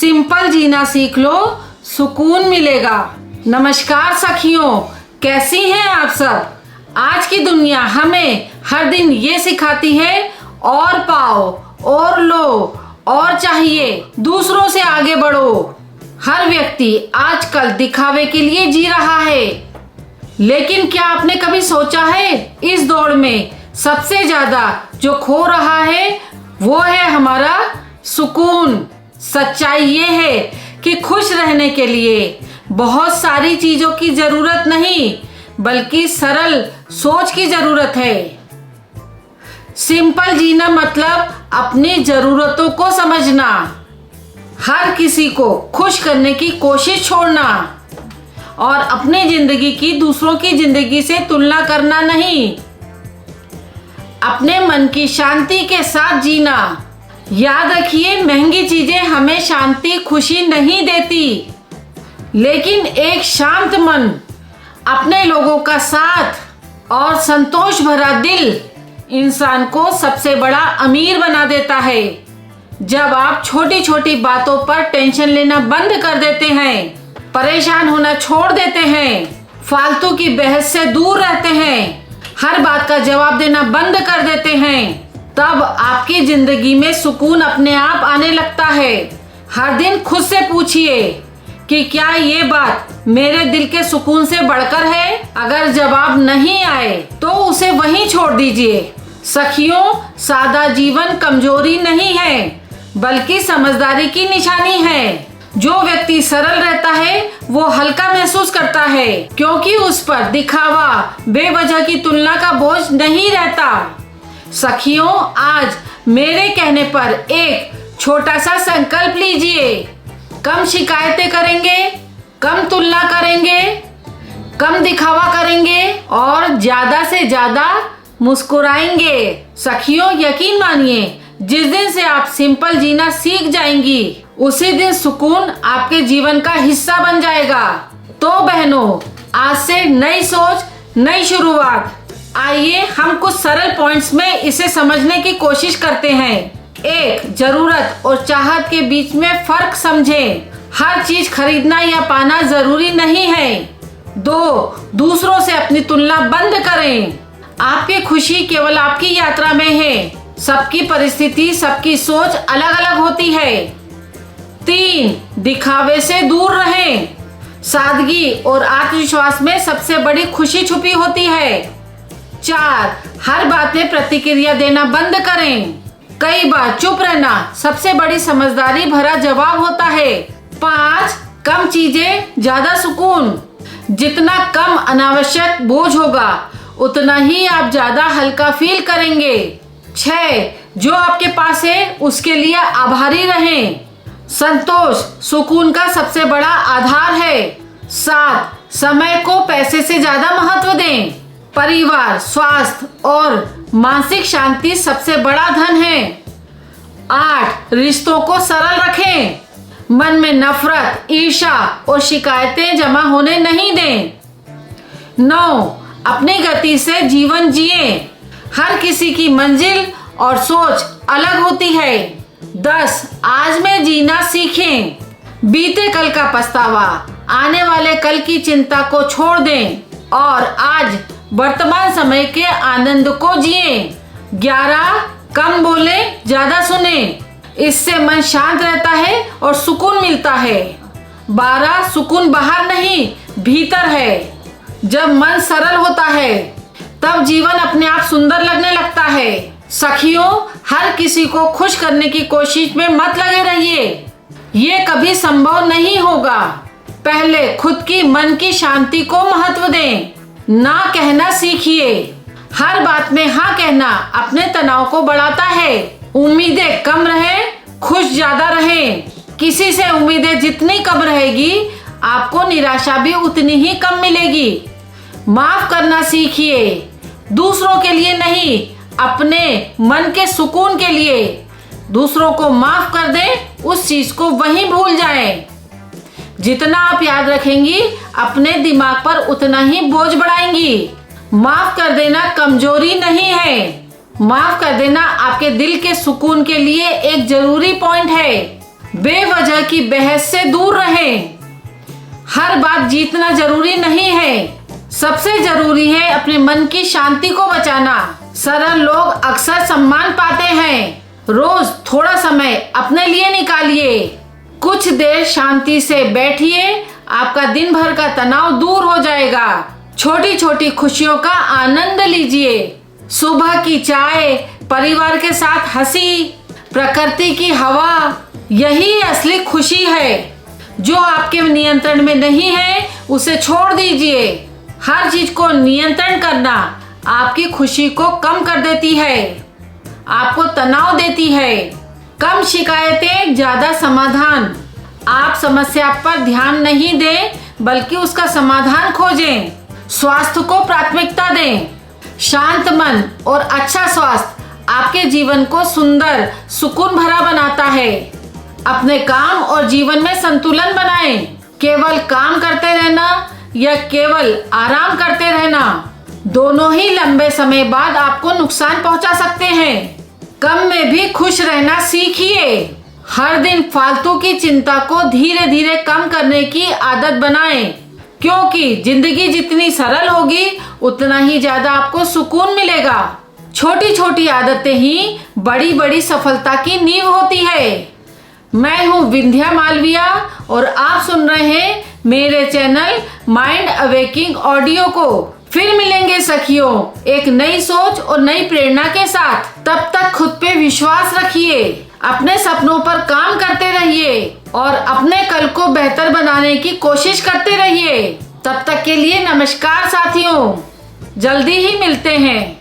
Simple जीना सीख लो, सुकून मिलेगा। नमस्कार सखियों, कैसी हैं आप सब। आज की दुनिया हमें हर दिन ये सिखाती है और पाओ और लो और चाहिए, दूसरों से आगे बढ़ो। हर व्यक्ति आजकल दिखावे के लिए जी रहा है, लेकिन क्या आपने कभी सोचा है इस दौड़ में सबसे ज्यादा जो खो रहा है वो है हमारा सुकून। सच्चाई ये है कि खुश रहने के लिए बहुत सारी चीजों की जरूरत नहीं, बल्कि सरल सोच की जरूरत है। सिंपल जीना मतलब अपनी जरूरतों को समझना, हर किसी को खुश करने की कोशिश छोड़ना और अपनी जिंदगी की दूसरों की जिंदगी से तुलना करना नहीं। अपने मन की शांति के साथ जीना। याद रखिए, महंगी चीजें हमें शांति खुशी नहीं देती, लेकिन एक शांत मन, अपने लोगों का साथ और संतोष भरा दिल इंसान को सबसे बड़ा अमीर बना देता है। जब आप छोटी छोटी बातों पर टेंशन लेना बंद कर देते हैं, परेशान होना छोड़ देते हैं, फालतू की बहस से दूर रहते हैं, हर बात का जवाब देना बंद कर देते हैं, तब आपकी जिंदगी में सुकून अपने आप आने लगता है। हर दिन खुद से पूछिए कि क्या ये बात मेरे दिल के सुकून से बढ़कर है। अगर जवाब नहीं आए तो उसे वहीं छोड़ दीजिए। सखियों, सादा जीवन कमजोरी नहीं है, बल्कि समझदारी की निशानी है। जो व्यक्ति सरल रहता है वो हल्का महसूस करता है, क्योंकि उस पर दिखावा, बेवजह की तुलना का बोझ नहीं रहता। सखियों, आज मेरे कहने पर एक छोटा सा संकल्प लीजिए। कम शिकायतें करेंगे, कम तुलना करेंगे, कम दिखावा करेंगे और ज्यादा से ज्यादा मुस्कुराएंगे। सखियों, यकीन मानिए, जिस दिन से आप सिंपल जीना सीख जाएंगी, उसी दिन सुकून आपके जीवन का हिस्सा बन जाएगा। तो बहनों, आज से नई सोच, नई शुरुआत। आइए हम कुछ सरल पॉइंट्स में इसे समझने की कोशिश करते हैं। 1. जरूरत और चाहत के बीच में फर्क समझें। हर चीज खरीदना या पाना जरूरी नहीं है। 2. दूसरों से अपनी तुलना बंद करें। आपकी खुशी केवल आपकी यात्रा में है। सबकी परिस्थिति, सबकी सोच अलग अलग होती है। 3. दिखावे से दूर रहें। सादगी और आत्मविश्वास में सबसे बड़ी खुशी छुपी होती है। 4. हर बात में प्रतिक्रिया देना बंद करें। कई बार चुप रहना सबसे बड़ी समझदारी भरा जवाब होता है। 5. कम चीजें ज्यादा सुकून। जितना कम अनावश्यक बोझ होगा, उतना ही आप ज्यादा हल्का फील करेंगे। 6. जो आपके पास है उसके लिए आभारी रहें। संतोष सुकून का सबसे बड़ा आधार है। 7. समय को पैसे से ज्यादा महत्व दें। परिवार, स्वास्थ्य और मानसिक शांति सबसे बड़ा धन है। 8. रिश्तों को सरल रखें। मन में नफरत, ईर्ष्या और शिकायतें जमा होने नहीं दें। 9. अपनी गति से जीवन जिए। हर किसी की मंजिल और सोच अलग होती है। 10. आज में जीना सीखें। बीते कल का पछतावा, आने वाले कल की चिंता को छोड़ दें और आज वर्तमान समय के आनंद को जिए। 11. कम बोले, ज्यादा सुने। इससे मन शांत रहता है और सुकून मिलता है। 12. सुकून बाहर नहीं, भीतर है। जब मन सरल होता है, तब जीवन अपने आप सुंदर लगने लगता है। सखियों, हर किसी को खुश करने की कोशिश में मत लगे रहिए, ये कभी संभव नहीं होगा। पहले खुद की मन की शांति को महत्व दें। ना कहना सीखिए। हर बात में हाँ कहना अपने तनाव को बढ़ाता है। उम्मीदें कम रहे, खुश ज्यादा रहे। किसी से उम्मीदें जितनी कम रहेगी, आपको निराशा भी उतनी ही कम मिलेगी। माफ करना सीखिए, दूसरों के लिए नहीं, अपने मन के सुकून के लिए। दूसरों को माफ कर दें, उस चीज को वहीं भूल जाएं। जितना आप याद रखेंगी, अपने दिमाग पर उतना ही बोझ बढ़ाएंगी। माफ कर देना कमजोरी नहीं है, माफ कर देना आपके दिल के सुकून के लिए एक जरूरी पॉइंट है। बेवजह की बहस से दूर रहें। हर बात जीतना जरूरी नहीं है। सबसे जरूरी है अपने मन की शांति को बचाना। सरल लोग अक्सर सम्मान पाते हैं। रोज थोड़ा समय अपने लिए निकालिए। कुछ देर शांति से बैठिए, आपका दिन भर का तनाव दूर हो जाएगा। छोटी छोटी खुशियों का आनंद लीजिए। सुबह की चाय, परिवार के साथ हंसी, प्रकृति की हवा, यही असली खुशी है। जो आपके नियंत्रण में नहीं है उसे छोड़ दीजिए। हर चीज को नियंत्रण करना आपकी खुशी को कम कर देती है, आपको तनाव देती है। कम शिकायतें, ज्यादा समाधान। आप समस्या पर ध्यान नहीं दें बल्कि उसका समाधान खोजें। स्वास्थ्य को प्राथमिकता दें। शांत मन और अच्छा स्वास्थ्य आपके जीवन को सुंदर, सुकून भरा बनाता है। अपने काम और जीवन में संतुलन बनाएं। केवल काम करते रहना या केवल आराम करते रहना, दोनों ही लंबे समय बाद आपको नुकसान पहुंचा सकते हैं। कम में भी खुश रहना सीखिए। हर दिन फालतू की चिंता को धीरे धीरे कम करने की आदत बनाएं, क्योंकि जिंदगी जितनी सरल होगी उतना ही ज्यादा आपको सुकून मिलेगा। छोटी छोटी आदतें ही बड़ी बड़ी सफलता की नींव होती है। मैं हूँ विंध्या मालविया और आप सुन रहे हैं मेरे चैनल माइंड अवेकिंग ऑडियो को। फिर मिलेंगे सखियों एक नई सोच और नई प्रेरणा के साथ। तब तक खुद पे विश्वास रखिए, अपने सपनों पर काम करते रहिए और अपने कल को बेहतर बनाने की कोशिश करते रहिए। तब तक के लिए नमस्कार साथियों, जल्दी ही मिलते हैं।